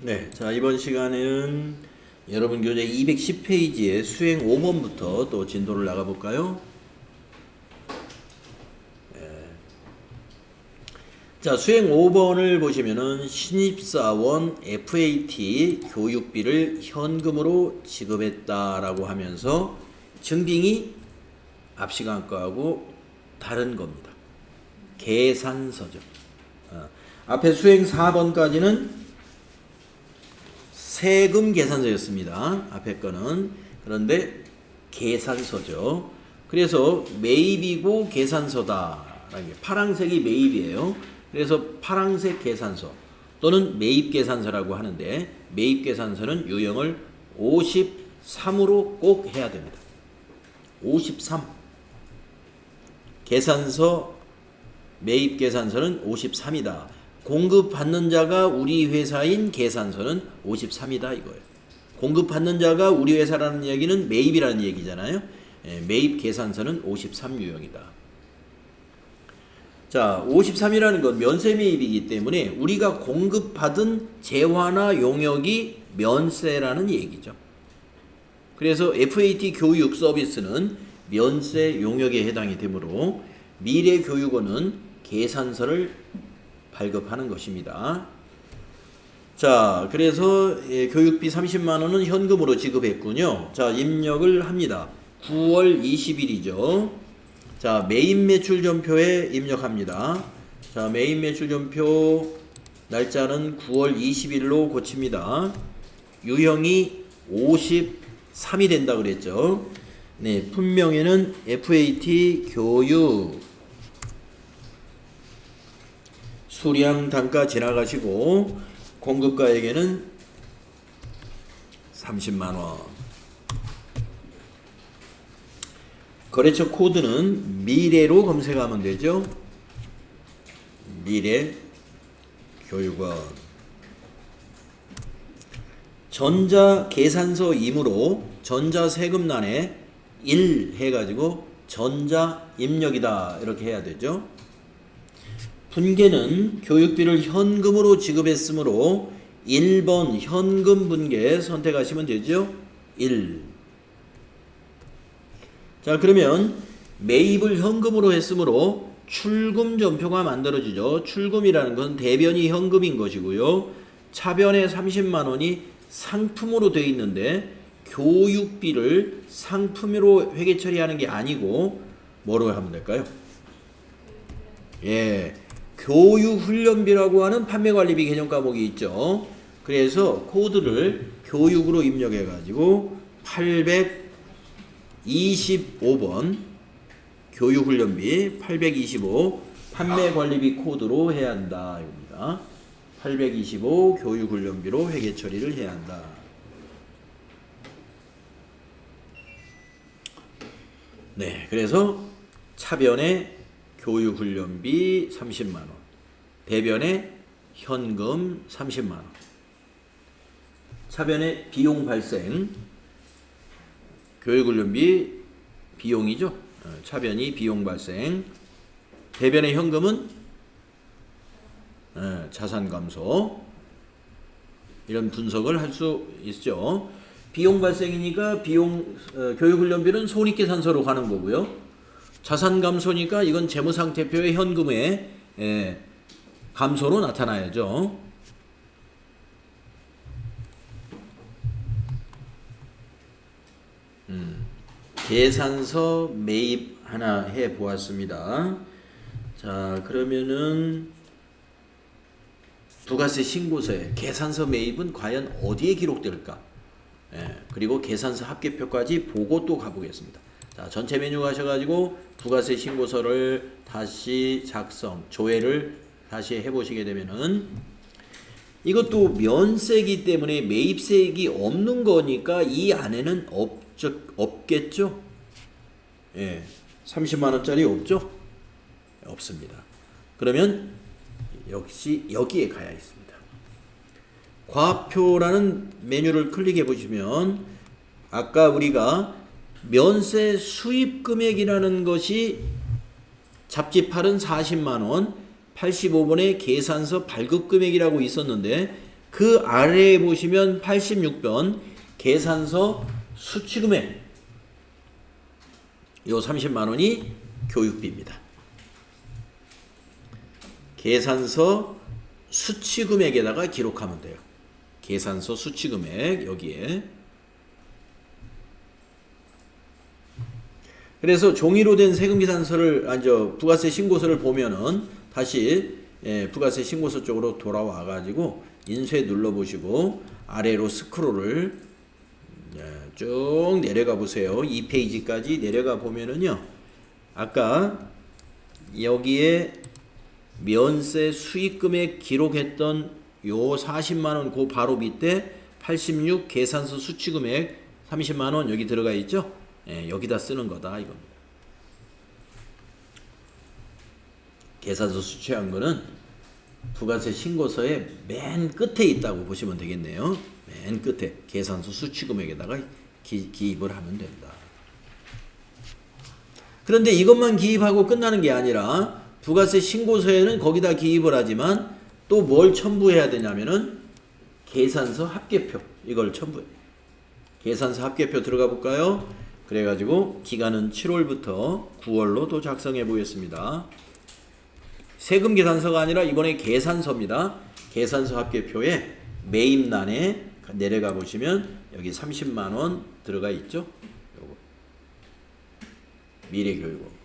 네, 자 이번 시간에는 여러분 교재 210페이지에 수행 5번부터 또 진도를 나가볼까요? 자 수행 5번을 보시면은 신입사원 FAT 교육비를 현금으로 지급했다라고 하면서 증빙이 앞 시간 거하고 다른 겁니다. 계산서죠. 앞에 수행 4번까지는 세금 계산서였습니다. 앞에 거는. 그런데 계산서죠. 그래서 매입이고 계산서다라는 게 파란색이 매입이에요. 그래서 파란색 계산서 또는 매입 계산서라고 하는데 매입 계산서는 유형을 53으로 꼭 해야 됩니다. 53. 계산서 매입 계산서는 53이다. 공급받는 자가 우리 회사인 계산서는 53이다 이거예요. 공급받는 자가 우리 회사라는 얘기는 매입이라는 얘기잖아요. 매입 계산서는 53 유형이다. 자, 53이라는 건 면세 매입이기 때문에 우리가 공급받은 재화나 용역이 면세라는 얘기죠. 그래서 FAT 교육 서비스는 면세 용역에 해당이 되므로 미래교육원은 계산서를 발급하는 것입니다. 자, 그래서 교육비 30만 원은 현금으로 지급했군요. 자, 입력을 합니다. 9월 20일이죠. 자, 메인 매출 전표에 입력합니다. 자, 메인 매출 전표 날짜는 9월 20일로 고칩니다. 유형이 53이 된다 그랬죠. 네, 품명에는 FAT 교육 수량 단가 지나가시고 공급가에게는 30만원. 거래처 코드는 미래로 검색하면 되죠. 미래 교육원. 전자 계산서이므로 전자 세금란에 1 해가지고 전자 입력이다 이렇게 해야 되죠. 분계는 교육비를 현금으로 지급했으므로 1번 현금 분계 선택하시면 되죠. 1. 자, 그러면 매입을 현금으로 했으므로 출금 전표가 만들어지죠. 출금이라는 건 대변이 현금인 것이고요. 차변에 30만 원이 상품으로 되어 있는데 교육비를 상품으로 회계 처리하는 게 아니고 뭐로 하면 될까요? 예. 교육훈련비라고 하는 판매관리비 개념 과목이 있죠. 그래서 코드를 교육으로 입력해 가지고 825번 교육훈련비 825 판매관리비 코드로 해야 한다 이겁니다. 825 교육훈련비로 회계 처리를 해야 한다. 네, 그래서 차변에 교육훈련비 30만원, 대변에 현금 30만원, 차변에 비용 발생, 교육훈련비 비용이죠. 차변이 비용 발생, 대변의 현금은 자산 감소. 이런 분석을 할 수 있죠. 비용 발생이니까 교육훈련비는 손익계산서로 가는 거고요. 자산 감소니까 이건 재무상태표의 현금의 감소로 나타나야죠. 계산서 매입 하나 해 보았습니다. 자, 그러면은 부가세 신고서에 계산서 매입은 과연 어디에 기록될까? 그리고 계산서 합계표까지 보고 또 가보겠습니다. 자, 전체 메뉴 가셔가지고 부가세 신고서를 다시 작성, 조회를 다시 해보시게 되면은 이것도 면세기 때문에 매입세액이 없는 거니까 이 안에는 없겠죠? 예, 30만원짜리 없죠? 없습니다. 그러면 역시 여기에 가야 있습니다. 과표라는 메뉴를 클릭해 보시면 아까 우리가 면세 수입 금액이라는 것이 잡지 8은 40만원, 85번에 계산서 발급 금액이라고 있었는데 그 아래에 보시면 86번 계산서 수취금액 요 30만 원이 교육비입니다. 계산서 수취금액에다가 기록하면 돼요. 계산서 수취금액 여기에. 그래서 종이로 된 세금계산서를 부가세 신고서를 보면은 다시 부가세 신고서 쪽으로 돌아와 가지고 인쇄 눌러 보시고 아래로 스크롤을 쭉 내려가 보세요. 2페이지까지 내려가 보면은요. 아까 여기에 면세 수익금액 기록했던 요 40만원 그 바로 밑에 86 계산서 수취금액 30만원 여기 들어가 있죠? 여기다 쓰는 거다 이겁니다. 계산서 수취한 거는 부가세 신고서의 맨 끝에 있다고 보시면 되겠네요. 맨 끝에 계산서 수취금액에다가 기입을 하면 된다. 그런데 이것만 기입하고 끝나는 게 아니라 부가세 신고서에는 거기다 기입을 하지만 또 뭘 첨부해야 되냐면은 계산서 합계표 이걸 첨부해. 계산서 합계표 들어가 볼까요? 그래가지고 기간은 7월부터 9월로 또 작성해 보겠습니다. 세금 계산서가 아니라 이번에 계산서입니다. 계산서 합계표에 매입란에 내려가 보시면 여기 30만 원 들어가 있죠? 요거. 미래교육원.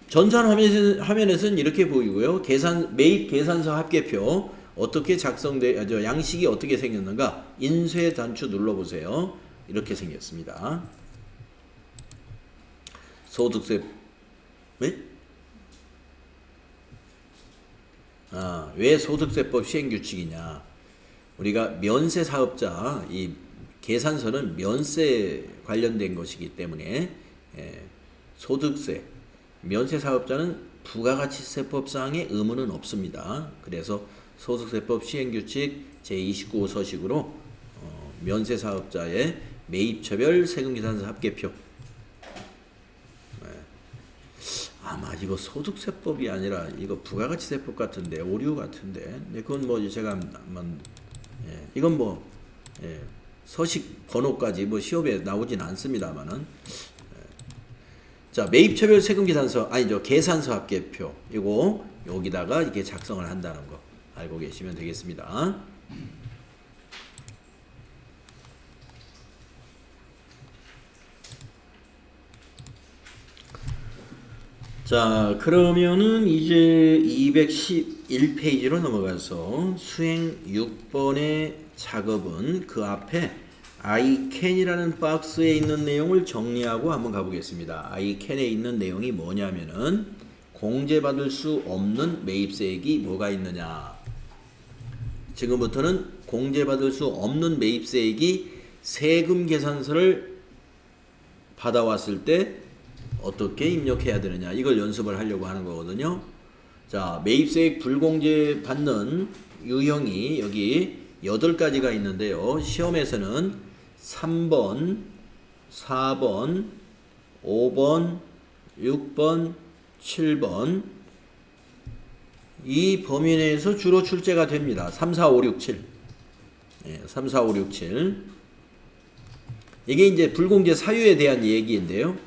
전산 화면에서는 이렇게 보이고요. 매입 계산서 합계표 어떻게 양식이 어떻게 생겼는가? 인쇄 단추 눌러보세요. 이렇게 생겼습니다. 소득세 왜 소득세법 시행규칙이냐? 우리가 면세 사업자 이 계산서는 면세 관련된 것이기 때문에 소득세 면세 사업자는 부가가치세법상의 의무는 없습니다. 그래서 소득세법 시행규칙 제29호 서식으로 면세 사업자의 매입처별 세금계산서 합계표 아마 이거 소득세법이 아니라 이거 부가가치세법 같은데 오류 같은데 그건 뭐 제가 한번 이건 뭐 서식 번호까지 뭐 시험에 나오진 않습니다만은 자 매입처별 세금계산서 계산서 합계표 이거 여기다가 이렇게 작성을 한다는 거 알고 계시면 되겠습니다. 자 그러면은 이제 211페이지로 넘어가서 수행 6번의 작업은 그 앞에 I can이라는 박스에 있는 내용을 정리하고 한번 가보겠습니다. I can에 있는 내용이 뭐냐면은 공제받을 수 없는 매입세액이 뭐가 있느냐. 지금부터는 공제받을 수 없는 매입세액이 세금 계산서를 받아왔을 때 어떻게 입력해야 되느냐 이걸 연습을 하려고 하는 거거든요. 자 매입세액 불공제 받는 유형이 여기 8가지가 있는데요. 시험에서는 3번, 4번, 5번, 6번, 7번 이 범위 내에서 주로 출제가 됩니다. 3, 4, 5, 6, 7 3, 4, 5, 6, 7 이게 이제 불공제 사유에 대한 얘기인데요.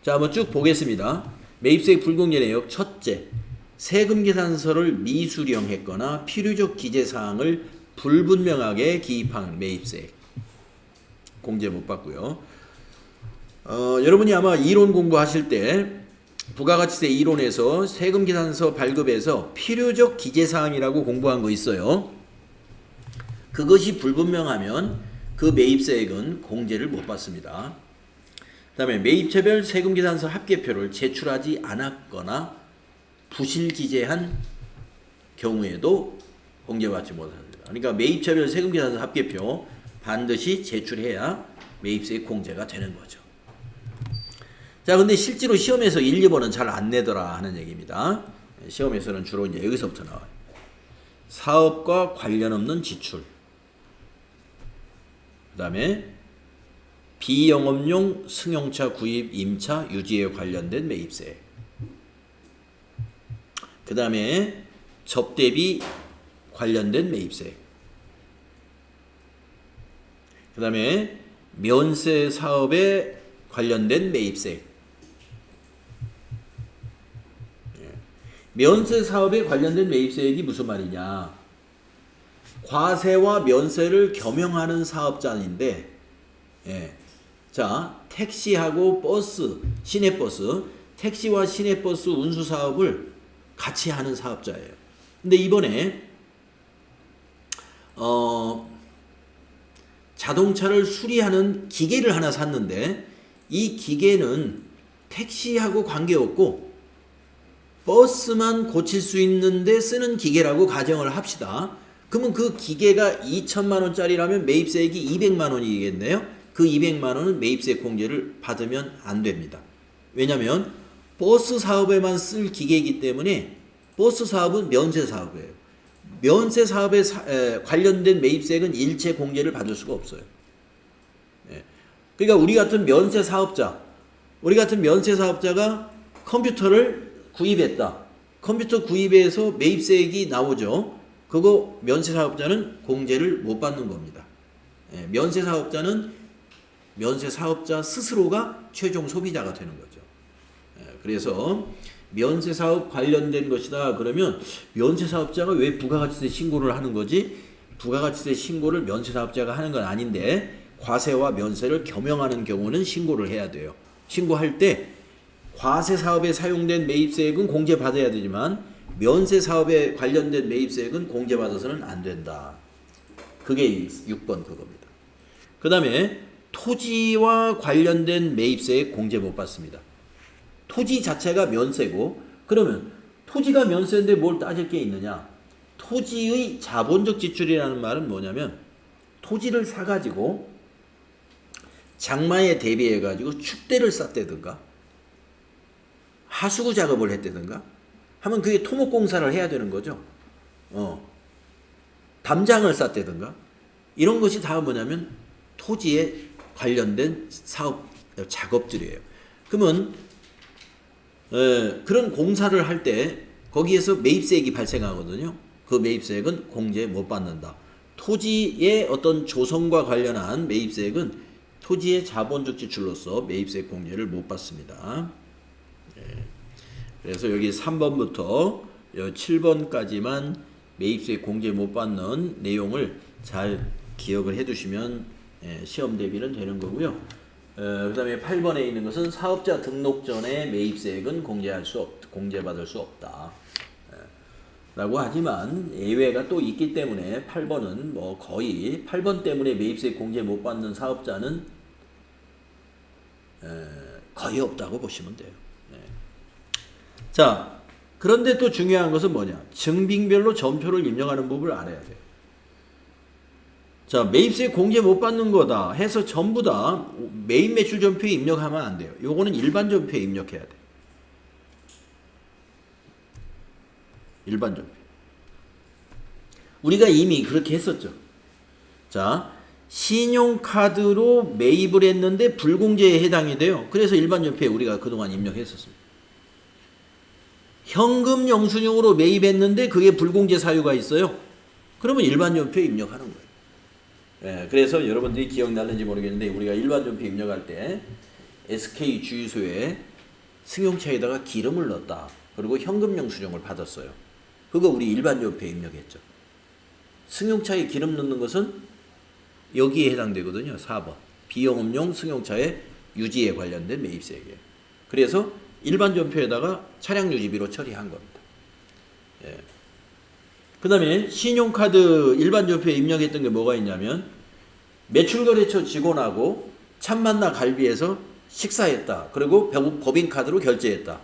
자, 한번 쭉 보겠습니다. 매입세액 불공제 내역 첫째, 세금 계산서를 미수령했거나 필요적 기재사항을 불분명하게 기입한 매입세액 공제 못 받고요. 여러분이 아마 이론 공부하실 때 부가가치세 이론에서 세금 계산서 발급에서 필요적 기재사항이라고 공부한 거 있어요. 그것이 불분명하면 그 매입세액은 공제를 못 받습니다. 그 다음에 매입처별 세금계산서 합계표를 제출하지 않았거나 부실기재한 경우에도 공제받지 못합니다. 그러니까 매입처별 세금계산서 합계표 반드시 제출해야 매입세액 공제가 되는 거죠. 자, 근데 실제로 시험에서 1, 2번은 잘 안 내더라 하는 얘기입니다. 시험에서는 주로 이제 여기서부터 나와요. 사업과 관련 없는 지출. 그 다음에 비영업용 승용차 구입, 임차, 유지에 관련된 매입세. 그 다음에 접대비 관련된 매입세. 그 다음에 면세 사업에 관련된 매입세. 면세 사업에 관련된 매입세액이 무슨 말이냐? 과세와 면세를 겸용하는 사업자인데, 자, 택시하고 버스, 시내버스, 택시와 시내버스 운수 사업을 같이 하는 사업자예요. 근데 이번에 자동차를 수리하는 기계를 하나 샀는데 이 기계는 택시하고 관계없고 버스만 고칠 수 있는데 쓰는 기계라고 가정을 합시다. 그러면 그 기계가 2천만 원짜리라면 매입세액이 200만 원이겠네요. 그 200만 원은 매입세 공제를 받으면 안 됩니다. 왜냐하면 버스 사업에만 쓸 기계이기 때문에 버스 사업은 면세 사업이에요. 면세 사업에 관련된 매입세액은 일체 공제를 받을 수가 없어요. 그러니까 우리 같은 면세 사업자가 컴퓨터를 구입했다. 컴퓨터 구입해서 매입세액이 나오죠. 그거 면세 사업자는 공제를 못 받는 겁니다. 면세 사업자는 면세 사업자 스스로가 최종 소비자가 되는 거죠. 그래서 면세 사업 관련된 것이다. 그러면 면세 사업자가 왜 부가가치세 신고를 하는 거지? 부가가치세 신고를 면세 사업자가 하는 건 아닌데 과세와 면세를 겸용하는 경우는 신고를 해야 돼요. 신고할 때 과세 사업에 사용된 매입세액은 공제받아야 되지만 면세 사업에 관련된 매입세액은 공제받아서는 안 된다. 그게 6번 그겁니다. 그 다음에 토지와 관련된 매입세액 공제 못 받습니다. 토지 자체가 면세고, 그러면 토지가 면세인데 뭘 따질 게 있느냐? 토지의 자본적 지출이라는 말은 뭐냐면 토지를 사가지고 장마에 대비해가지고 축대를 쌌다든가 하수구 작업을 했다든가 하면 그게 토목공사를 해야 되는 거죠. 담장을 쌌다든가 이런 것이 다 뭐냐면 토지에 관련된 사업 작업들이에요. 그러면 그런 공사를 할 때 거기에서 매입세액이 발생하거든요. 그 매입세액은 공제 못 받는다. 토지의 어떤 조성과 관련한 매입세액은 토지의 자본적 지출로서 매입세액 공제를 못 받습니다. 그래서 여기 3번부터 7번까지만 매입세액 공제 못 받는 내용을 잘 기억을 해두시면 시험 대비는 되는 거고요. 그 다음에 8번에 있는 것은 사업자 등록 전에 매입세액은 공제받을 수 없다. 라고 하지만 예외가 또 있기 때문에 8번은 뭐 거의 8번 때문에 매입세액 공제 못 받는 사업자는 거의 없다고 보시면 돼요. 자, 그런데 또 중요한 것은 뭐냐? 증빙별로 전표를 입력하는 법을 알아야 돼요. 자, 매입세액 공제 못 받는 거다 해서 전부 다 매입 매출 전표에 입력하면 안 돼요. 요거는 일반 전표에 입력해야 돼. 일반 전표. 우리가 이미 그렇게 했었죠. 자, 신용카드로 매입을 했는데 불공제에 해당이 돼요. 그래서 일반 전표에 우리가 그동안 입력했었습니다. 현금 영수증으로 매입했는데 그게 불공제 사유가 있어요. 그러면 일반 전표에 입력하는 거예요. 그래서 여러분들이 기억나는지 모르겠는데 우리가 일반 전표 입력할 때 SK 주유소에 승용차에다가 기름을 넣었다. 그리고 현금 영수증을 받았어요. 그거 우리 일반 전표에 입력했죠. 승용차에 기름 넣는 것은 여기에 해당되거든요. 4번. 비영업용 승용차의 유지에 관련된 매입세액이에요. 그래서 일반 전표에다가 차량 유지비로 처리한 겁니다. 그 다음에 신용카드 일반 전표에 입력했던 게 뭐가 있냐면 매출거래처 직원하고 참만나 갈비에서 식사했다. 그리고 법인카드로 결제했다.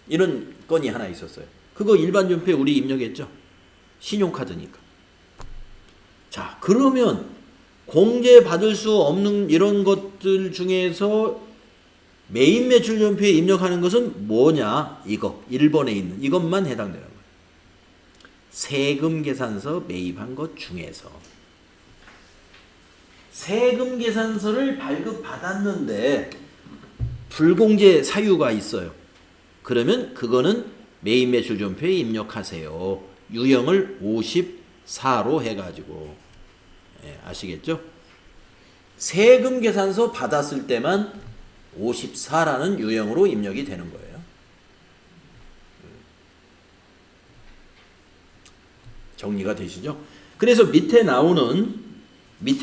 이런 건이 하나 있었어요. 그거 일반 전표에 우리 입력했죠. 신용카드니까. 자, 그러면 공제받을 수 없는 이런 것들 중에서 매입 매출 전표에 입력하는 것은 뭐냐? 이거 1번에 있는 이것만 해당되는 거예요. 세금 계산서 매입한 것 중에서 세금 계산서를 발급받았는데 불공제 사유가 있어요. 그러면 그거는 매입 매출 전표에 입력하세요. 유형을 54로 해가지고 아시겠죠? 세금 계산서 받았을 때만 54라는 유형으로 입력이 되는 거예요. 정리가 되시죠? 그래서 밑에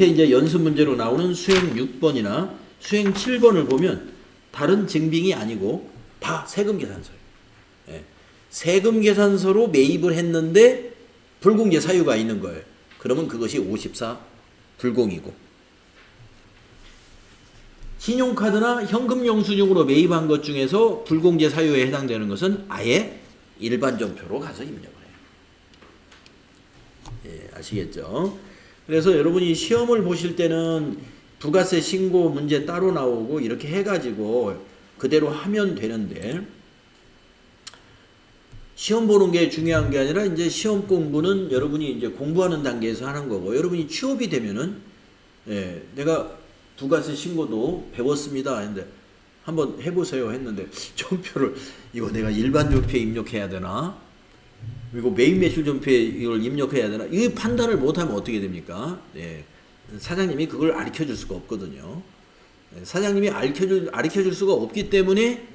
이제 연습 문제로 나오는 수행 6번이나 수행 7번을 보면 다른 증빙이 아니고 다 세금 계산서예요. 세금 계산서로 매입을 했는데 불공제 사유가 있는 거예요. 그러면 그것이 54 불공이고, 신용카드나 현금 영수증으로 매입한 것 중에서 불공제 사유에 해당되는 것은 아예 일반 전표로 가서 입력을 해요. 아시겠죠? 그래서 여러분이 시험을 보실 때는 부가세 신고 문제 따로 나오고 이렇게 해가지고 그대로 하면 되는데, 시험 보는 게 중요한 게 아니라 이제 시험 공부는 여러분이 이제 공부하는 단계에서 하는 거고, 여러분이 취업이 되면은 내가 부가세 신고도 배웠습니다 했는데 한번 해보세요 했는데 전표를 이거 내가 일반 전표에 입력해야 되나? 그리고 매입 매출 전표에 이걸 입력해야 되나? 이 판단을 못하면 어떻게 됩니까? 사장님이 그걸 가르쳐줄 수가 없거든요. 사장님이 가르쳐줄 수가 없기 때문에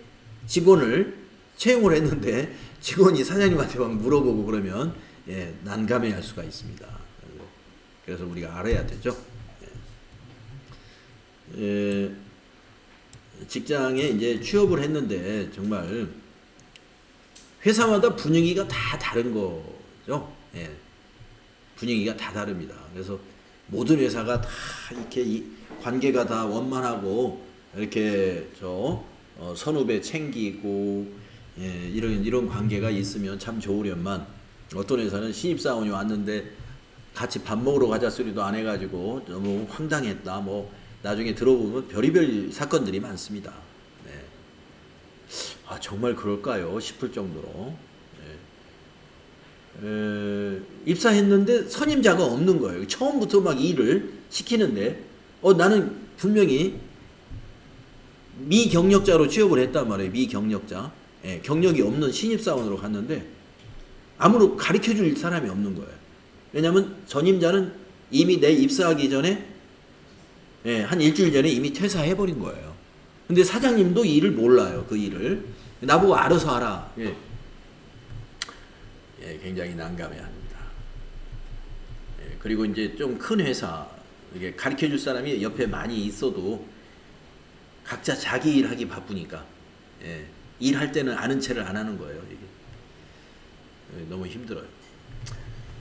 직원을 채용을 했는데 직원이 사장님한테 막 물어보고 그러면 난감해할 수가 있습니다. 그래서 우리가 알아야 되죠. 직장에 이제 취업을 했는데 정말 회사마다 분위기가 다 다른 거죠. 분위기가 다 다릅니다. 그래서 모든 회사가 다 이렇게 관계가 다 원만하고 이렇게 선후배 챙기고 이런 관계가 있으면 참 좋으련만, 어떤 회사는 신입사원이 왔는데 같이 밥 먹으러 가자 소리도 안 해가지고 너무 황당했다. 뭐 나중에 들어보면 별의별 사건들이 많습니다. 정말 그럴까요? 싶을 정도로. 입사했는데 선임자가 없는 거예요. 처음부터 막 일을 시키는데 나는 분명히 미경력자로 취업을 했단 말이에요. 미경력자. 경력이 없는 신입사원으로 갔는데 아무로 가르쳐줄 사람이 없는 거예요. 왜냐하면 전임자는 이미 내 입사하기 전에 한 일주일 전에 이미 퇴사해버린 거예요. 근데 사장님도 일을 몰라요. 그 일을. 나보고 알아서 하라. 굉장히 난감해합니다. 그리고 이제 좀 큰 회사, 이게 가르쳐줄 사람이 옆에 많이 있어도 각자 자기 일 하기 바쁘니까 일할 때는 아는 체를 안 하는 거예요. 이게 너무 힘들어요.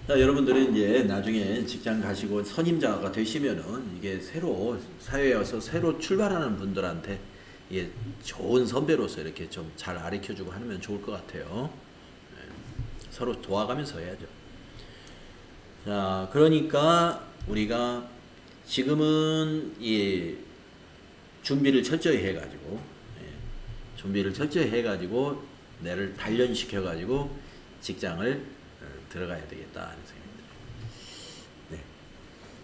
자, 여러분들은 이제 나중에 직장 가시고 선임자가 되시면은 이게 새로 사회에 와서 새로 출발하는 분들한테 이게 좋은 선배로서 이렇게 좀 잘 가르쳐주고 하면 좋을 것 같아요. 서로 도와가면서 해야죠. 자, 그러니까 우리가 지금은 이 준비를 철저히 해가지고 내를 단련시켜가지고 직장을 들어가야 되겠다 하는 생각입니다.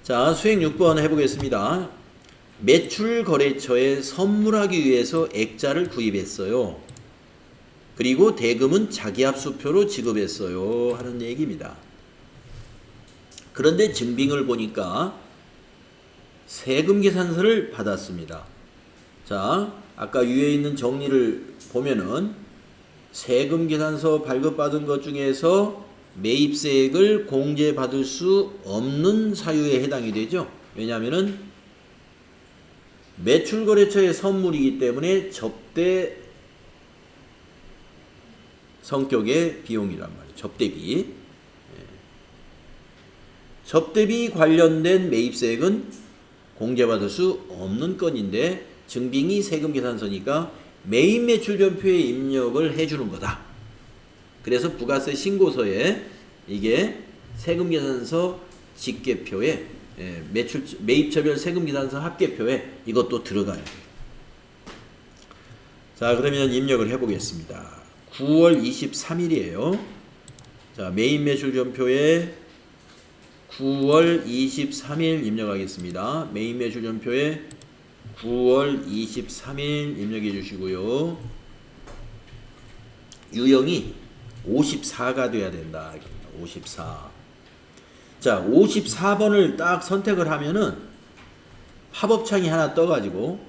자, 수행 6번 해보겠습니다. 매출 거래처에 선물하기 위해서 액자를 구입했어요. 그리고 대금은 자기합수표로 지급했어요 하는 얘기입니다. 그런데 증빙을 보니까 세금 계산서를 받았습니다. 자, 아까 위에 있는 정리를 보면은 세금 계산서 발급받은 것 중에서 매입세액을 공제받을 수 없는 사유에 해당이 되죠. 왜냐하면은 매출거래처의 선물이기 때문에 접대 성격의 비용이란 말이에요. 접대비. 접대비 관련된 매입세액은 공제받을 수 없는 건인데 증빙이 세금계산서니까 매입매출전표에 입력을 해주는 거다. 그래서 부가세 신고서에 이게 세금계산서 직계표에 매입처별 세금계산서 합계표에 이것도 들어가요. 자, 그러면 입력을 해보겠습니다. 9월 23일이에요. 자, 매입매출전표에 9월 23일 입력하겠습니다. 매입매출전표에 9월 23일 입력해 주시고요. 유형이 54가 돼야 된다. 54. 자, 54번을 딱 선택을 하면은 팝업창이 하나 떠가지고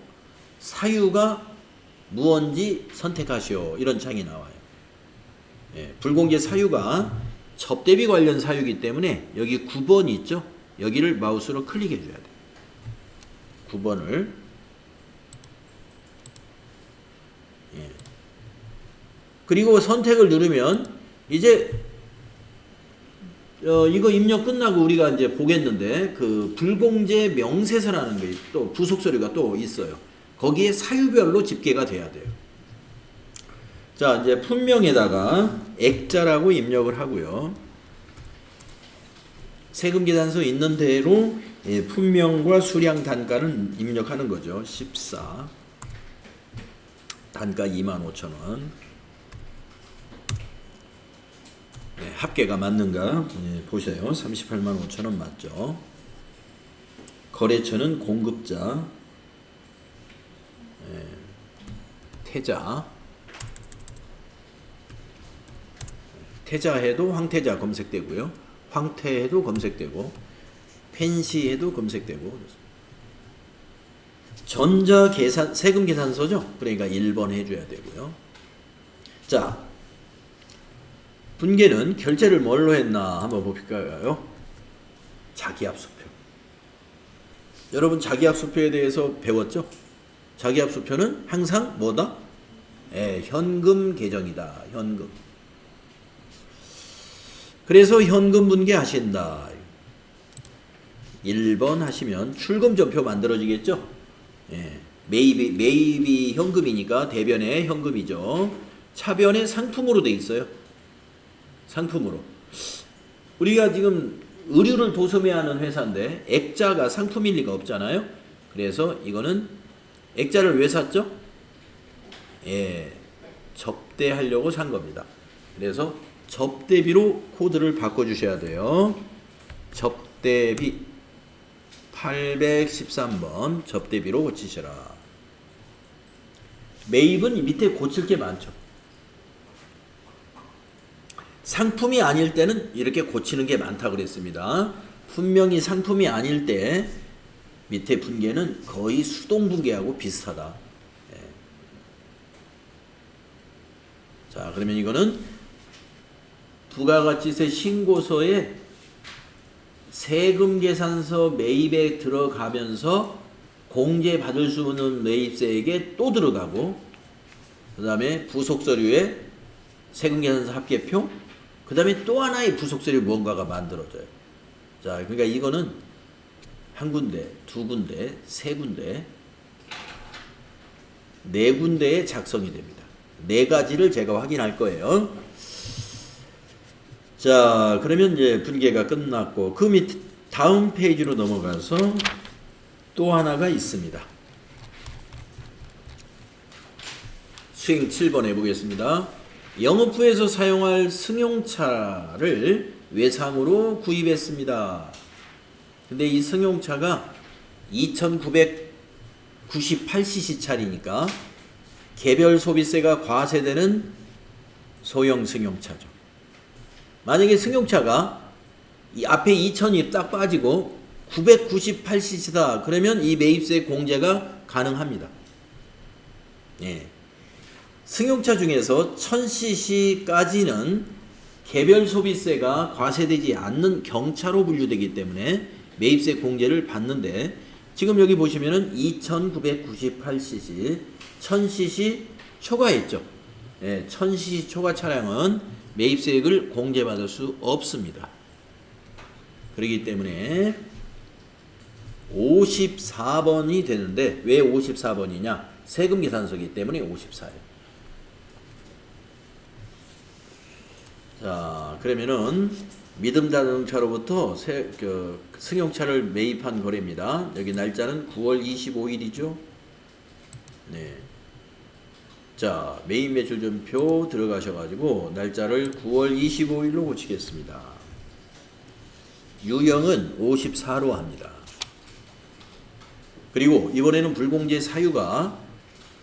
사유가 무언지 선택하시오. 이런 창이 나와요. 예, 불공제 사유가 접대비 관련 사유이기 때문에 여기 9번 있죠? 여기를 마우스로 클릭해 줘야 돼요. 9번을. 예. 그리고 선택을 누르면 이제 이거 입력 끝나고 우리가 이제 보겠는데 그 불공제 명세서라는 게 또 부속서류가 또 있어요. 거기에 사유별로 집계가 돼야 돼요. 자, 이제 품명에다가 액자라고 입력을 하고요. 세금계산서 있는 대로 품명과 수량 단가는 입력하는 거죠. 14. 단가 25,000원. 네, 합계가 맞는가 보세요. 385,000원 맞죠? 거래처는 공급자, 태자. 태자해도 황태자 검색되고요. 황태해도 검색되고 펜시해도 검색되고. 전자계산 세금계산서죠. 그러니까 1번 해줘야 되고요. 자, 분계는 결제를 뭘로 했나 한번 볼까요? 자기압수표. 여러분 자기압수표에 대해서 배웠죠? 자기압수표는 항상 뭐다? 현금 계정이다. 현금. 그래서 현금 분계하신다. 1번 하시면 출금전표 만들어지겠죠? 매입이 현금이니까 대변에 현금이죠. 차변에 상품으로 돼 있어요. 상품으로. 우리가 지금 의류를 도소매하는 회사인데 액자가 상품일 리가 없잖아요. 그래서 이거는 액자를 왜 샀죠? 접대하려고 산 겁니다. 그래서 접대비로 코드를 바꿔주셔야 돼요. 접대비 813번 접대비로 고치셔라. 매입은 밑에 고칠 게 많죠. 상품이 아닐 때는 이렇게 고치는 게 많다고 그랬습니다. 분명히 상품이 아닐 때 밑에 분계는 거의 수동 분계하고 비슷하다. 자, 그러면 이거는 부가가치세 신고서에 세금계산서 매입에 들어가면서 공제받을 수 있는 매입세액에 또 들어가고, 그 다음에 부속서류에 세금계산서 합계표, 그 다음에 또 하나의 부속서류 뭔가가 만들어져요. 자, 그러니까 이거는 한 군데, 두 군데, 세 군데, 네 군데에 작성이 됩니다. 네 가지를 제가 확인할 거예요. 자, 그러면 이제 분계가 끝났고 그 밑 다음 페이지로 넘어가서 또 하나가 있습니다. 수행 7번 해보겠습니다. 영업부에서 사용할 승용차를 외상으로 구입했습니다. 근데 이 승용차가 2998cc 차리니까 개별 소비세가 과세되는 소형 승용차죠. 만약에 승용차가 이 앞에 2000이 딱 빠지고 998cc다. 그러면 이 매입세 공제가 가능합니다. 승용차 중에서 1000cc까지는 개별 소비세가 과세되지 않는 경차로 분류되기 때문에 매입세 공제를 받는데, 지금 여기 보시면은 2998cc, 1000cc 초과했죠. 1000cc 초과 차량은 매입세액을 공제받을 수 없습니다. 그렇기 때문에 54번이 되는데, 왜 54번이냐? 세금계산서이기 때문에 54예요. 자, 그러면은 믿음자동차로부터 승용차를 매입한 거래입니다. 여기 날짜는 9월 25일이죠. 네. 자, 매입 매출전표 들어가셔가지고 날짜를 9월 25일로 고치겠습니다. 유형은 54로 합니다. 그리고 이번에는 불공제 사유가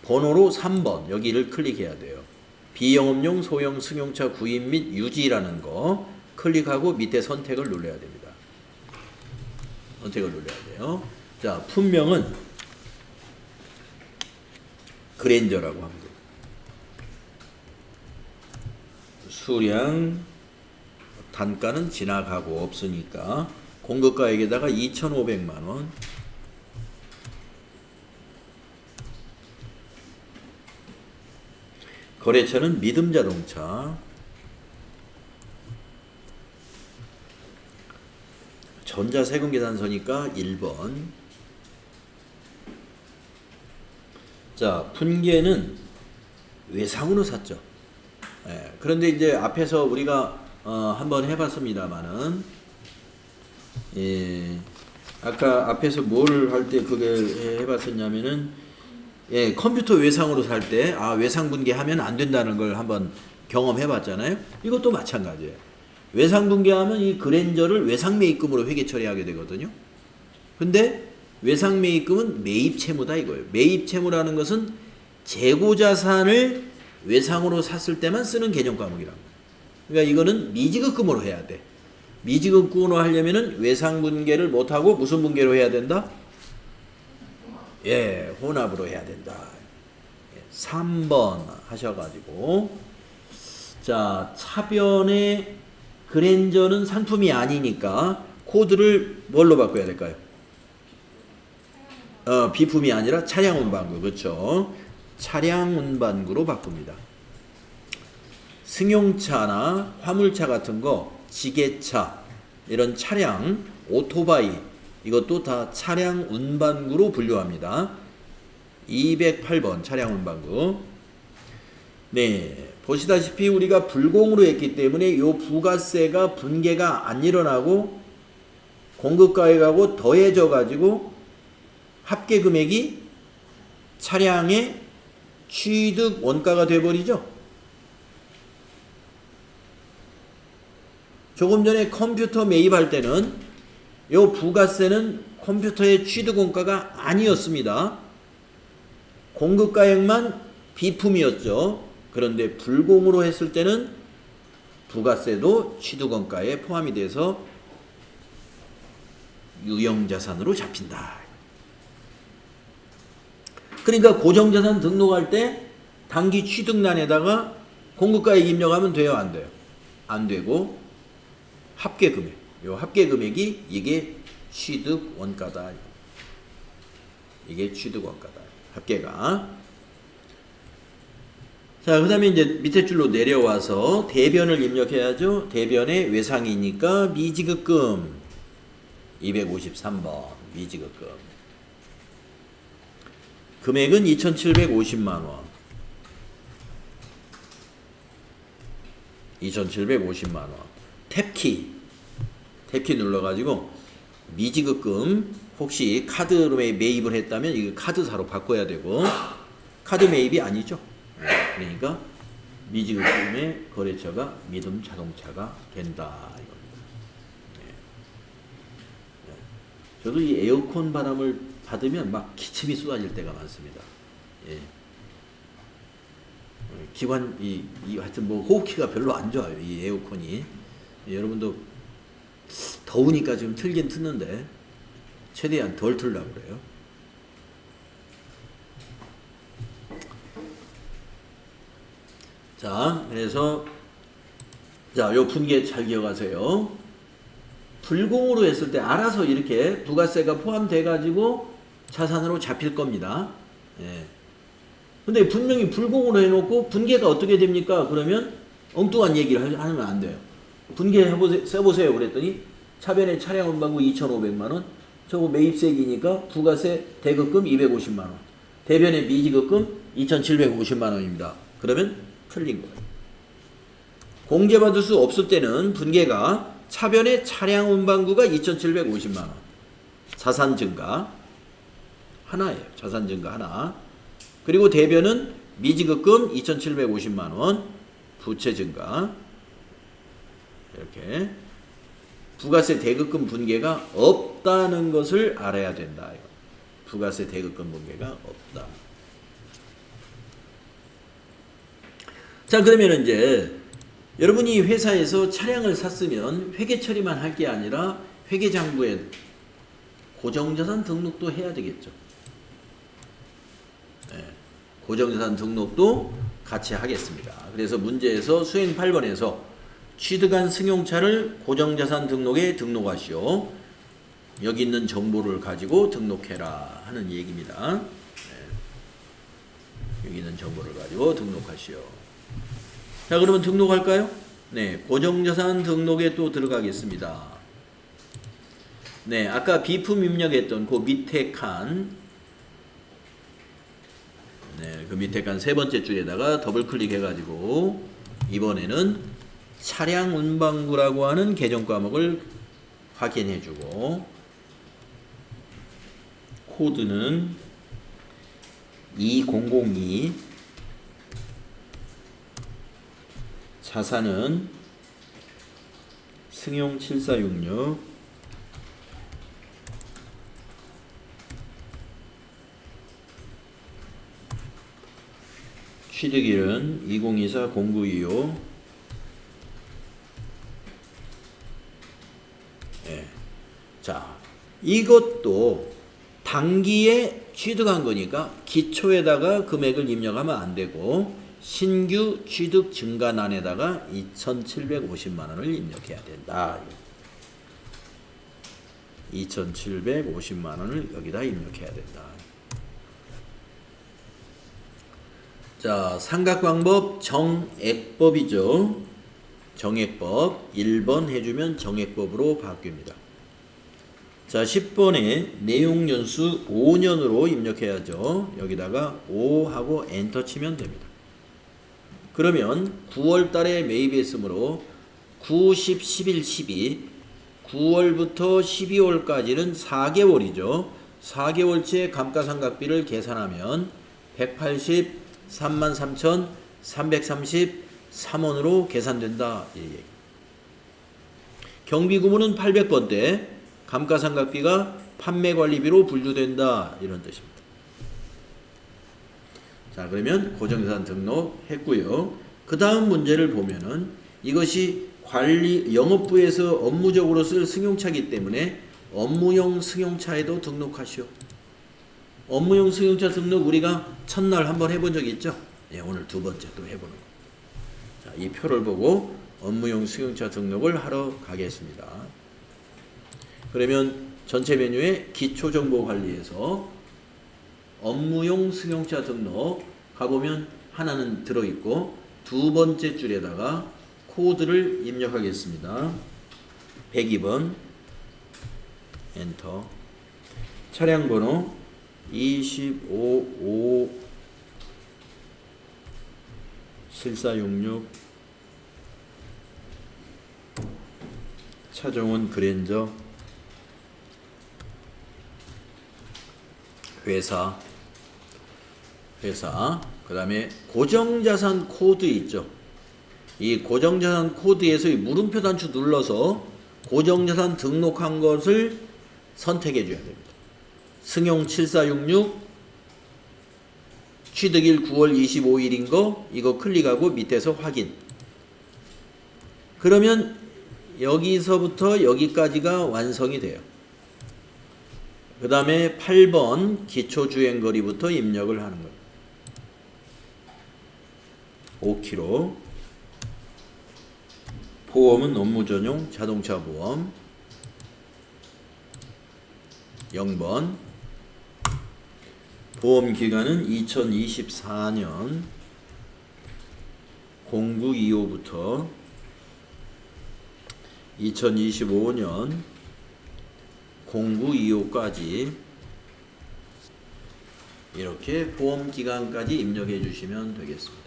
번호로 3번 여기를 클릭해야 돼요. 비영업용 소형 승용차 구입 및 유지라는 거, 클릭하고 밑에 선택을 눌러야 됩니다. 선택을 눌러야 돼요. 자, 품명은 그랜저라고 합니다. 수량, 단가는 지나가고 없으니까 공급가액에다가 2,500만 원. 거래처는 믿음자동차. 전자세금계산서니까 1번. 자, 분계는 외상으로 샀죠. 예, 그런데 이제 앞에서 우리가 한번 해봤습니다만은, 예, 아까 앞에서 뭘 할 때 그게 해봤었냐면은, 예, 컴퓨터 외상으로 살 때, 외상 분계하면 안 된다는 걸 한번 경험해봤잖아요. 이것도 마찬가지예요. 외상 분계하면 이 그랜저를 외상 매입금으로 회계 처리하게 되거든요. 근데 외상 매입금은 매입 채무다 이거예요. 매입 채무라는 것은 재고 자산을 외상으로 샀을 때만 쓰는 개념 과목이라고. 그러니까 이거는 미지급금으로 해야 돼. 미지급금으로 하려면은 외상 분계를 못 하고 무슨 분계로 해야 된다? 예, 혼합으로 해야 된다. 3번 하셔가지고, 자, 차변의 그랜저는 상품이 아니니까 코드를 뭘로 바꿔야 될까요? 비품이 아니라 차량 운반구. 그렇죠? 차량 운반구로 바꿉니다. 승용차나 화물차 같은 거, 지게차, 이런 차량, 오토바이, 이것도 다 차량 운반구로 분류합니다. 208번 차량 운반구. 네, 보시다시피 우리가 불공으로 했기 때문에 이 부가세가 분계가 안 일어나고 공급가액하고 더해져 가지고 합계 금액이 차량의 취득 원가가 돼버리죠. 조금 전에 컴퓨터 매입할 때는 이 부가세는 컴퓨터의 취득 원가가 아니었습니다. 공급가액만 비품이었죠. 그런데 불공으로 했을 때는 부가세도 취득 원가에 포함이 돼서 유형자산으로 잡힌다. 그러니까 고정자산 등록할 때 당기 취득란에다가 공급가액 입력하면 돼요, 안 돼요? 안 되고 합계금액, 요 합계금액이 이게 취득 원가다. 이게 취득 원가다. 합계가. 자, 그 다음에 이제 밑에 줄로 내려와서 대변을 입력해야죠. 대변에 외상이니까 미지급금 253번 미지급금. 금액은 2,750만원. 2,750만원. 탭키 눌러가지고 미지급금 혹시 카드로 매입을 했다면 이거 카드사로 바꿔야 되고, 카드 매입이 아니죠. 그러니까 미지급금의 거래처가 믿음자동차가 된다 이겁니다. 저도 이 에어컨 바람을 받으면 막 기침이 쏟아질 때가 많습니다. 예. 기관 하여튼 뭐 호흡기가 별로 안 좋아요, 이 에어컨이. 예, 여러분도 더우니까 지금 틀긴 트는데 최대한 덜 틀려고 그래요. 자, 그래서 자, 요 분계 잘 기억하세요. 불공으로 했을 때 알아서 이렇게 부가세가 포함돼 가지고 자산으로 잡힐 겁니다. 예. 근데 분명히 불공으로 해놓고 분계가 어떻게 됩니까? 그러면 엉뚱한 얘기를 하면 안 돼요. 분계 써보세요. 그랬더니 차변에 차량 운반구 2,500만원, 저거 매입세액이니까 부가세 대급금 250만원, 대변에 미지급금 2,750만원입니다. 그러면 틀린 거예요. 공제받을 수 없을 때는 분계가 차변에 차량 운반구가 2,750만원, 자산 증가 하나예요. 자산 증가 하나. 그리고 대변은 미지급금 2,750만원, 부채 증가. 이렇게 부가세 대급금 분계가 없다는 것을 알아야 된다. 부가세 대급금 분계가 없다. 자, 그러면 이제 여러분이 회사에서 차량을 샀으면 회계 처리만 할 게 아니라 회계장부에 고정자산 등록도 해야 되겠죠. 네, 고정자산 등록도 같이 하겠습니다. 그래서 문제에서 수행 8번에서 취득한 승용차를 고정자산 등록에 등록하시오. 여기 있는 정보를 가지고 등록해라 하는 얘기입니다. 네, 여기 있는 정보를 가지고 등록하시오. 자, 그러면 등록할까요? 네, 고정자산 등록에 또 들어가겠습니다. 네, 아까 비품 입력했던 그 밑에 칸, 네, 그 밑에 칸 세 번째 줄에다가 더블 클릭해가지고 이번에는 차량 운반구라고 하는 계정 과목을 확인해주고 코드는 2002, 자산은 승용 7466, 취득일은 2024-0925. 네. 자, 이것도 단기에 취득한 거니까 기초에다가 금액을 입력하면 안 되고 신규 취득 증가난에다가 2,750만 원을 입력해야 된다. 2,750만 원을 여기다 입력해야 된다. 자, 삼각방법 정액법이죠. 정액법 1번 해주면 정액법으로 바뀝니다. 자, 10번에 내용연수 5년으로 입력해야죠. 여기다가 5하고 엔터 치면 됩니다. 그러면 9월 달에 매입했으므로 9, 10, 11, 12 9월부터 12월까지는 4개월이죠. 4개월치의 감가상각비를 계산하면 183,333원으로 계산된다. 경비구문은 800번대, 감가상각비가 판매관리비로 분류된다. 이런 뜻입니다. 자, 그러면 고정자산 등록했고요. 그 다음 문제를 보면은 이것이 영업부에서 업무적으로 쓸 승용차이기 때문에 업무용 승용차에도 등록하시오. 업무용 승용차 등록 우리가 첫날 한번 해본 적 있죠? 예, 오늘 두 번째 또 해보는 거. 자, 이 표를 보고 업무용 승용차 등록을 하러 가겠습니다. 그러면 전체 메뉴에 기초정보관리에서 업무용 승용차 등록 가보면 하나는 들어있고 두 번째 줄에다가 코드를 입력하겠습니다. 102번 엔터. 차량 번호 255 7466 차종은 그랜저. 회사 그 다음에 고정자산 코드 있죠. 이 고정자산 코드에서 이 물음표 단추 눌러서 고정자산 등록한 것을 선택해 줘야 됩니다. 승용 7466 취득일 9월 25일인 거 이거 클릭하고 밑에서 확인. 그러면 여기서부터 여기까지가 완성이 돼요. 그 다음에 8번 기초주행거리부터 입력을 하는 겁니다. 5km. 보험은 업무전용 자동차 보험. 0번. 보험기간은 2024년 0925부터 2025년 0925까지 이렇게 보험기간까지 입력해 주시면 되겠습니다.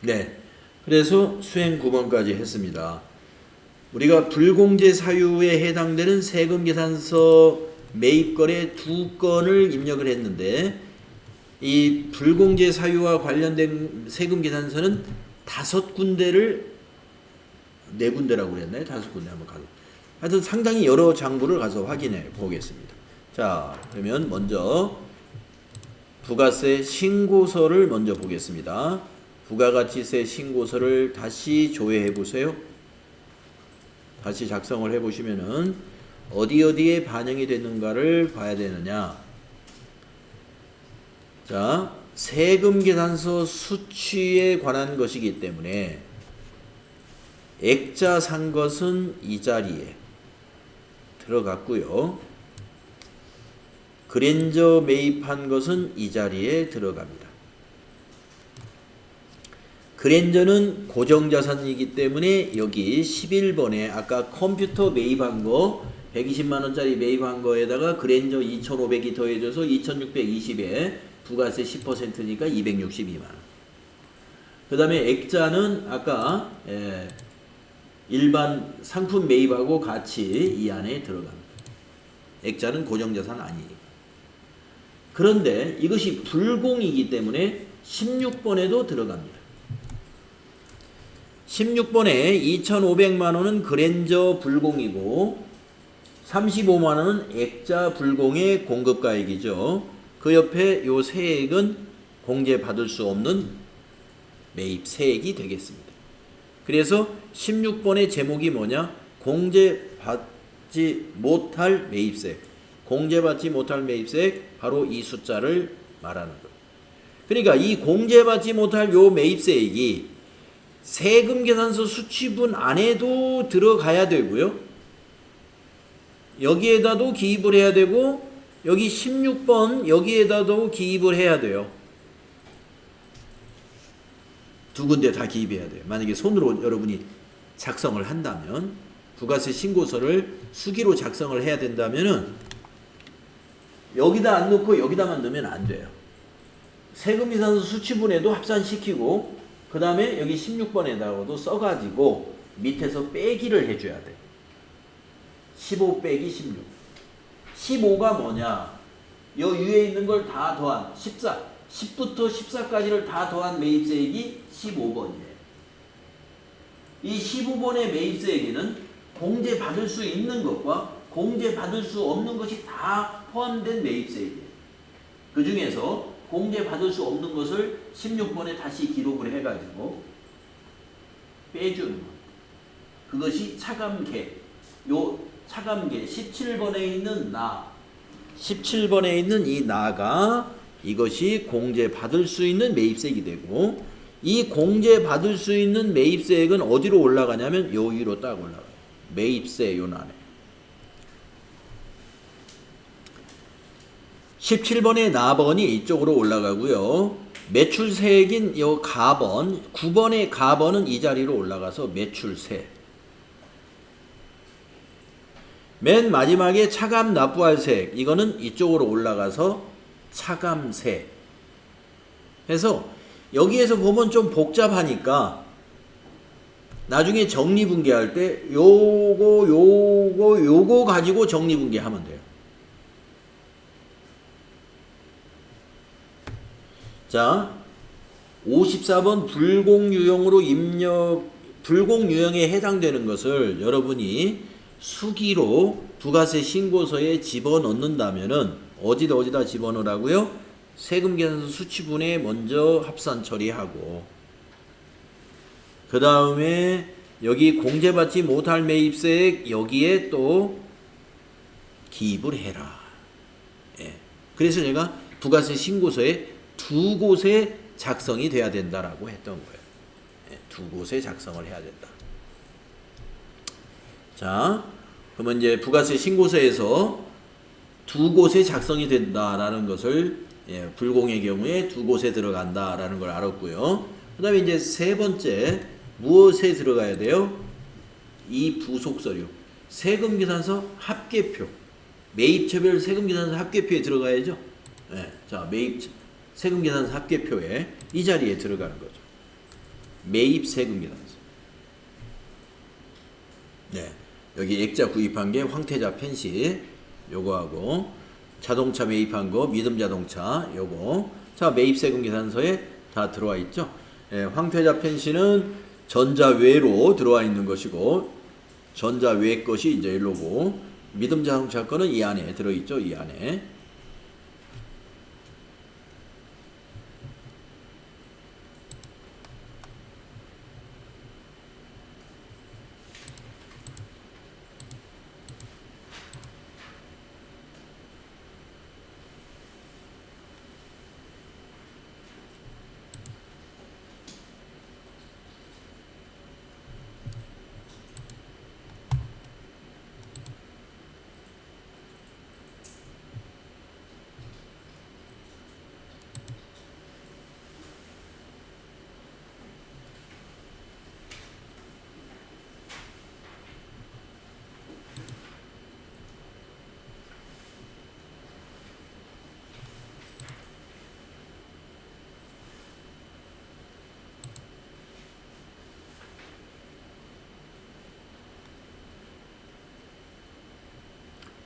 네, 그래서 수행 9번까지 했습니다. 우리가 불공제 사유에 해당되는 세금계산서 매입거래 2건을 입력을 했는데 이 불공제 사유와 관련된 세금계산서는 5군데를 4군데라고 그랬나요? 5군데 한번 가죠. 하여튼 상당히 여러 장부를 가서 확인해 보겠습니다. 자, 그러면 먼저 부가세 신고서를 먼저 보겠습니다. 부가가치세 신고서를 다시 조회해 보세요. 다시 작성을 해 보시면은 어디에 반영이 됐는가를 봐야 되느냐. 자, 세금계산서 수취에 관한 것이기 때문에 액자 산 것은 이 자리에 들어갔고요. 그랜저 매입한 것은 이 자리에 들어갑니다. 그랜저는 고정자산이기 때문에 여기 11번에 아까 컴퓨터 매입한 거 120만원짜리 매입한 거에다가 그랜저 2,500이 더해져서 2,620에 부가세 10%니까 262만원. 그 다음에 액자는 아까 일반 상품 매입하고 같이 이 안에 들어갑니다. 액자는 고정자산 아니니까. 그런데 이것이 불공이기 때문에 16번에도 들어갑니다. 16번에 2,500만원은 그랜저 불공이고 35만원은 액자 불공의 공급가액이죠. 그 옆에 요 세액은 공제받을 수 없는 매입세액이 되겠습니다. 그래서 16번의 제목이 뭐냐? 공제받지 못할 매입세액. 공제받지 못할 매입세액, 바로 이 숫자를 말하는 거예요. 그러니까 이 공제받지 못할 요 매입세액이 세금계산서 수취분 안에도 들어가야 되고요. 여기에다도 기입을 해야 되고 여기 16번 여기에다도 기입을 해야 돼요. 두 군데 다 기입해야 돼요. 만약에 손으로 여러분이 작성을 한다면, 부가세 신고서를 수기로 작성을 해야 된다면은 여기다 안 넣고 여기다만 넣으면 안 돼요. 세금계산서 수취분에도 합산시키고 그 다음에 여기 16번에다가도 써가지고 밑에서 빼기를 해줘야 돼. 15 빼기 16. 15가 뭐냐? 요 위에 있는 걸 다 더한 14. 10부터 14까지를 다 더한 매입세액이 15번이에요. 이 15번의 매입세액에는 공제받을 수 있는 것과 공제받을 수 없는 것이 다 포함된 매입세액이에요. 그 중에서 공제받을 수 없는 것을 16번에 다시 기록을 해가지고 빼주는 것. 그것이 차감계. 요 차감계 17번에 있는 나. 17번에 있는 이 나가 이것이 공제받을 수 있는 매입세액이 되고, 이 공제받을 수 있는 매입세액은 어디로 올라가냐면 요 위로 딱 올라가요. 매입세 요 안에. 17번의 나번이 이쪽으로 올라가고요. 매출세액인 요 가번, 9번의 가번은 이 자리로 올라가서 매출세. 맨 마지막에 차감 납부할 세액, 이거는 이쪽으로 올라가서 차감세. 그래서 여기에서 보면 좀 복잡하니까 나중에 정리분계할 때 요거 가지고 정리분계하면 돼요. 자, 54번 불공유형으로 불공유형에 해당되는 것을 여러분이 수기로 부가세 신고서에 집어넣는다면은 어디다 집어넣으라고요? 세금계산서 수취분에 먼저 합산 처리하고, 그 다음에 여기 공제받지 못할 매입세액 여기에 또 기입을 해라. 예. 그래서 제가 부가세 신고서에 두 곳에 작성이 돼야 된다라고 했던 거예요. 예. 두 곳에 작성을 해야 된다. 자, 그러면 이제 부가세 신고서에서 두 곳에 작성이 된다라는 것을, 예, 불공의 경우에 두 곳에 들어간다라는 걸 알았고요. 그 다음에 이제 세 번째, 무엇에 들어가야 돼요? 이 부속서류. 세금계산서 합계표. 매입처별 세금계산서 합계표에 들어가야죠. 예, 자, 세금계산서 합계표에 이 자리에 들어가는 거죠. 매입 세금계산서. 네, 여기 액자 구입한 게 황태자 펜시 요거하고, 자동차 매입한 거 믿음자동차 요거. 자, 매입세금계산서에 다 들어와 있죠. 예, 황태자 펜시는 전자외로 들어와 있는 것이고, 전자 외 것이 이제 일로고 믿음 자동차 거는 이 안에 들어있죠. 이 안에.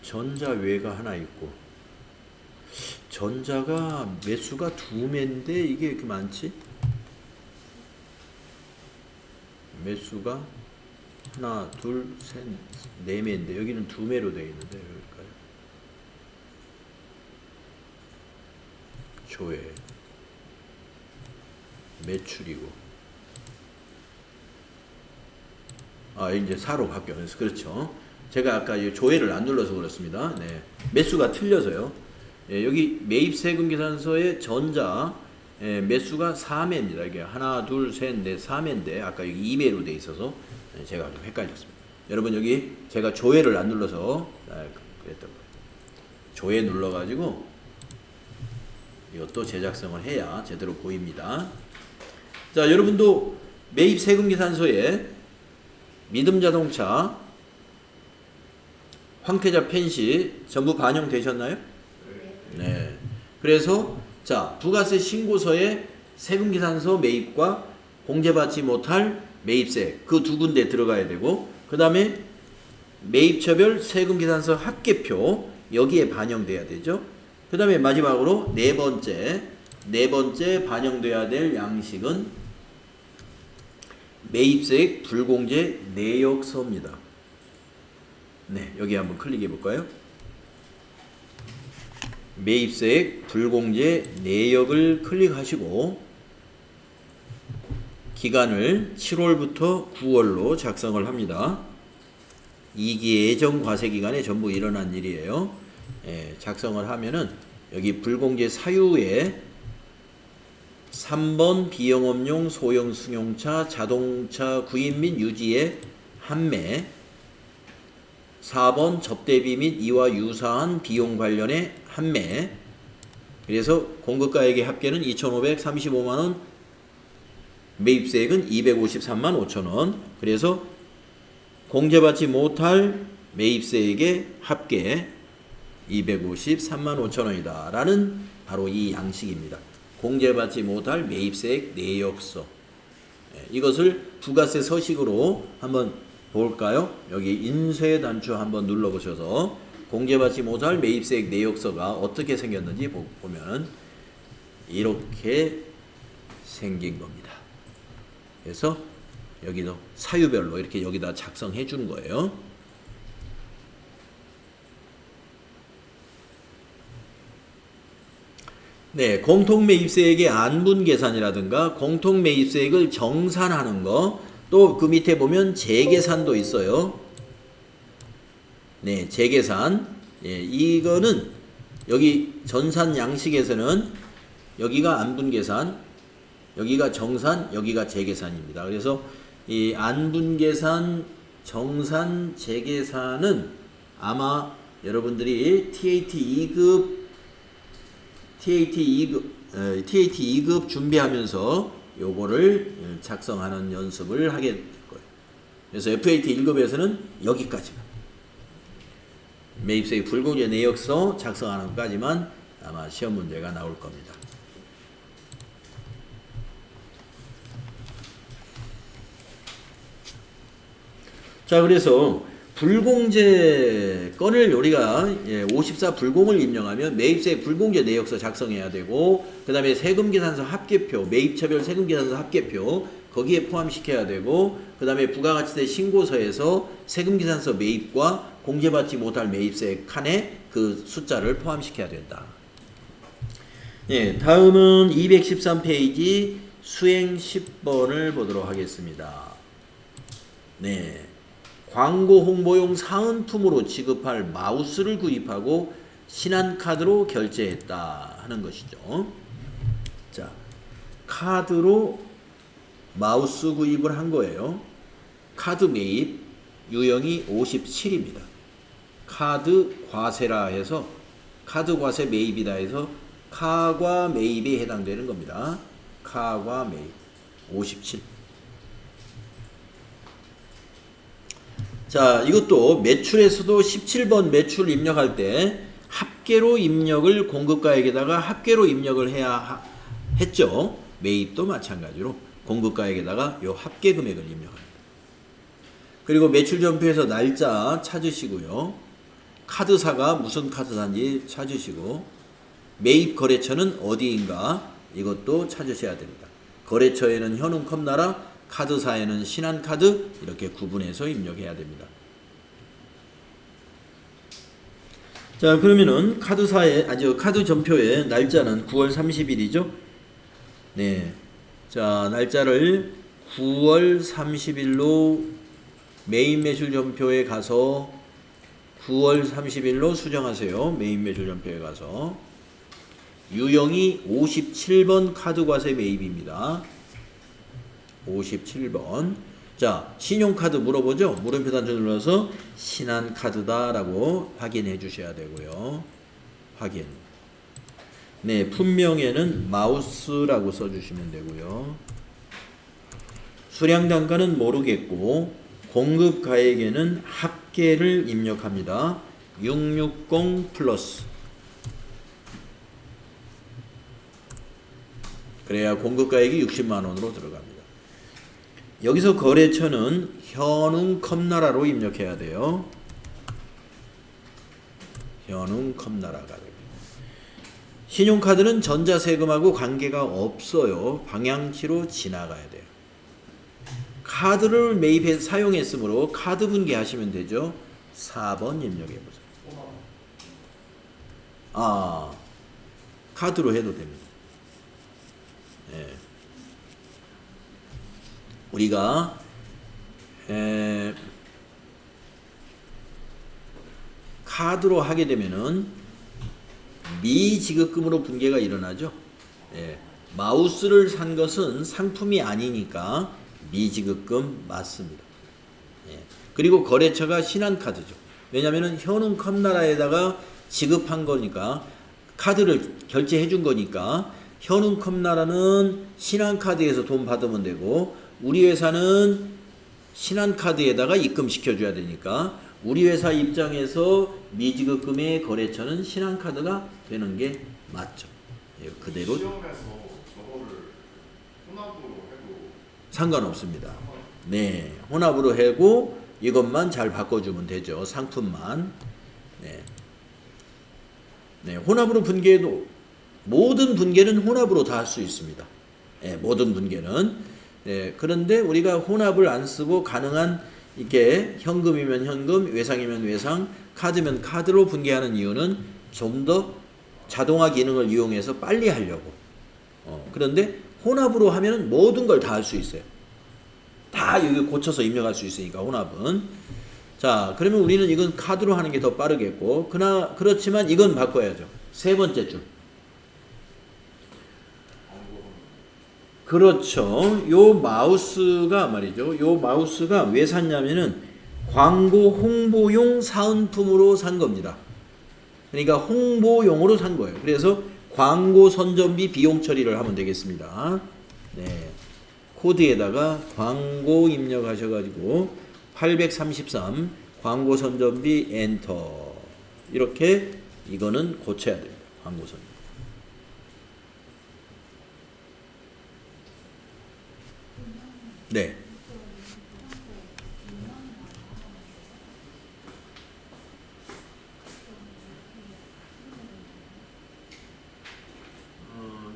전자 외가 하나 있고 전자가 매수가 2매인데 이게 이렇게 많지? 매수가 하나, 둘, 셋, 4매인데 여기는 2매로 되어 있는데 여기까지 조회 매출이고 이제 4로 바뀌었어요. 그렇죠. 제가 아까 조회를 안 눌러서 그렇습니다. 네. 매수가 틀려서요. 여기 매입세금 계산서의 전자 매수가 4매입니다. 이게 하나, 둘, 셋, 넷, 4매인데 아까 여기 2매로 돼 있어서 제가 좀 헷갈렸습니다. 여러분 여기 제가 조회를 안 눌러서 그랬던 거예요. 조회 눌러가지고 이것도 제작성을 해야 제대로 보입니다. 자, 여러분도 매입세금 계산서에 믿음자동차 황태자 펜시 전부 반영되셨나요? 네. 그래서 자, 부가세 신고서에 세금계산서 매입과 공제받지 못할 매입세 그 2군데 들어가야 되고 그 다음에 매입처별 세금계산서 합계표 여기에 반영돼야 되죠. 그 다음에 마지막으로 네 번째 반영돼야 될 양식은 매입세액 불공제 내역서입니다. 네, 여기 한번 클릭해 볼까요? 매입세액 불공제 내역을 클릭하시고 기간을 7월부터 9월로 작성을 합니다. 2기 예정 과세 기간에 전부 일어난 일이에요. 작성을 하면은 여기 불공제 사유에 3번 비영업용 소형 승용차 자동차 구입 및 유지의 한매 4번 접대비 및 이와 유사한 비용 관련의 한매 그래서 공급가액의 합계는 2,535만원 매입세액은 253만 5천원 그래서 공제받지 못할 매입세액의 합계 253만 5천원이다 라는 바로 이 양식입니다. 공제받지 못할 매입세액 내역서 이것을 부가세 서식으로 한번 볼까요? 여기 인쇄 단추 한번 눌러보셔서 공제받지 못할 매입세액 내역서가 어떻게 생겼는지 보면 이렇게 생긴 겁니다. 그래서 여기도 사유별로 이렇게 여기다 작성해 주는 거예요. 네, 공통매입세액의 안분계산이라든가 공통매입세액을 정산하는 거 또 그 밑에 보면 재계산도 있어요. 네, 재계산. 이거는 여기 전산 양식에서는 여기가 안분계산, 여기가 정산, 여기가 재계산입니다. 그래서 이 안분계산, 정산, 재계산은 아마 여러분들이 TAT 2급 준비하면서 요거를 작성하는 연습을 하게 될 거예요. 그래서 FAT 1급에서는 여기까지만 매입세액 불공제 내역서 작성하는 것까지만 아마 시험 문제가 나올 겁니다. 자, 그래서 불공제 건을 우리가 54 불공을 입력하면 매입세 불공제 내역서 작성해야 되고 그 다음에 세금계산서 합계표 매입처별 세금계산서 합계표 거기에 포함시켜야 되고 그 다음에 부가가치세 신고서에서 세금계산서 매입과 공제받지 못할 매입세 칸에 그 숫자를 포함시켜야 된다. 예, 다음은 213페이지 수행 10번을 보도록 하겠습니다. 네, 광고 홍보용 사은품으로 지급할 마우스를 구입하고 신한카드로 결제했다 하는 것이죠. 자, 카드로 마우스 구입을 한 거예요. 카드 매입 유형이 57입니다. 카드 과세라 해서 카드 과세 매입이다 해서 카과 매입에 해당되는 겁니다. 카과 매입 57. 자, 이것도 매출에서도 17번 매출 입력할 때 합계로 입력을 공급가액에다가 합계로 입력을 해야 했죠. 매입도 마찬가지로 공급가액에다가 요 합계 금액을 입력합니다. 그리고 매출 전표에서 날짜 찾으시고요. 카드사가 무슨 카드사인지 찾으시고 매입 거래처는 어디인가 이것도 찾으셔야 됩니다. 거래처에는 현웅컵나라, 카드사에는 신한카드 이렇게 구분해서 입력해야 됩니다. 자, 그러면은 카드 전표의 날짜는 9월 30일이죠. 네. 자, 날짜를 9월 30일로 메인 매출 전표에 가서 9월 30일로 수정하세요. 메인 매출 전표에 가서 유형이 57번 카드과세 매입입니다. 57번. 자, 신용카드 물어보죠. 물음표 단추 눌러서 신한카드다라고 확인해 주셔야 되고요. 확인. 네, 품명에는 마우스라고 써주시면 되고요. 수량 단가는 모르겠고 공급가액에는 합계를 입력합니다. 660 플러스. 그래야 공급가액이 60만원으로 들어갑니다. 여기서 거래처는 현웅컵나라로 입력해야 돼요. 현웅컵나라가 됩니다. 신용카드는 전자세금하고 관계가 없어요. 방향키로 지나가야 돼요. 카드를 매입해 사용했으므로 카드 분개하시면 되죠. 4번 입력해보세요. 아, 카드로 해도 됩니다. 네. 우리가 카드로 하게 되면은 미지급금으로 분개가 일어나죠. 예. 마우스를 산 것은 상품이 아니니까 미지급금 맞습니다. 예. 그리고 거래처가 신한카드죠. 왜냐하면 현웅컵나라에다가 지급한 거니까 카드를 결제해 준 거니까 현웅컵나라는 신한카드에서 돈 받으면 되고 우리 회사는 신한카드에다가 입금시켜 줘야 되니까 우리 회사 입장에서 미지급금의 거래처는 신한카드가 되는 게 맞죠. 예, 그대로 시험에서 저거를 혼합으로 해도 상관없습니다. 네, 혼합으로 해고 이것만 잘 바꿔주면 되죠. 상품만. 네, 네, 혼합으로 분개해도 모든 분개는 혼합으로 다 할 수 있습니다. 네, 모든 분개는. 네, 그런데 우리가 혼합을 안 쓰고 가능한 이렇게 현금이면 현금, 외상이면 외상, 카드면 카드로 분개하는 이유는 좀 더 자동화 기능을 이용해서 빨리 하려고. 그런데 혼합으로 하면 모든 걸 다 할 수 있어요. 다 여기 고쳐서 입력할 수 있으니까 혼합은. 자, 그러면 우리는 이건 카드로 하는 게 더 빠르겠고, 그렇지만 이건 바꿔야죠. 세 번째 줄. 그렇죠. 요 마우스가 말이죠. 요 마우스가 왜 샀냐면은 광고 홍보용 사은품으로 산 겁니다. 그러니까 홍보용으로 산 거예요. 그래서 광고 선전비 비용 처리를 하면 되겠습니다. 네. 코드에다가 광고 입력하셔가지고 833 광고 선전비 엔터. 이렇게 이거는 고쳐야 됩니다. 광고 선전비. 네.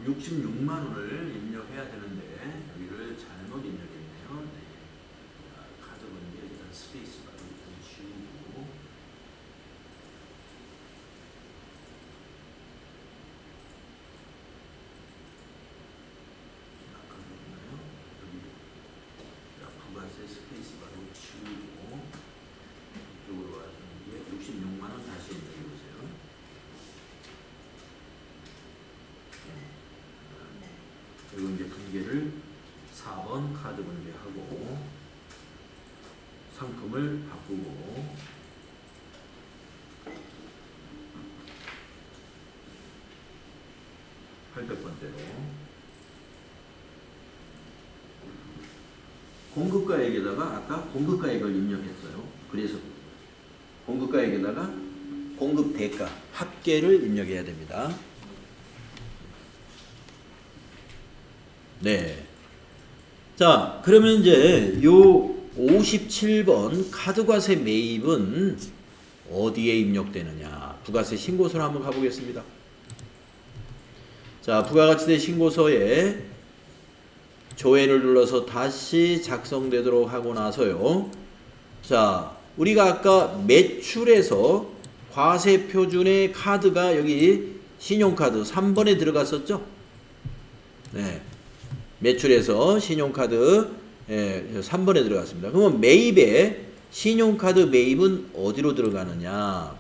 66만 원을 입력해야 되는데 여기를 잘못 입력했네요. 네. 카드 번호에 일단 스페이스바로 일단 지우고 아까 됐나요? 여기 부가세 스페이스바로 지우고 이쪽으로 와서 이제 66만 원 다시 입력해 보세요. 그리고 이제 분계를 4번 카드 분계하고 상품을 바꾸고 (800번대로) 공급가액에다가 아까 공급가액을 입력했어요. 그래서 공급가액에다가 공급 대가 합계를 입력해야 됩니다. 네. 자, 그러면 이제 요 57번 카드과세 매입은 어디에 입력되느냐? 부가세 신고서로 한번 가보겠습니다. 자, 부가가치세 신고서에 조회를 눌러서 다시 작성되도록 하고 나서요. 자, 우리가 아까 매출에서 과세 표준의 카드가 여기 신용카드 3번에 들어갔었죠? 네. 매출에서 신용카드 3번에 들어갔습니다. 그러면 매입에 신용카드 매입은 어디로 들어가느냐?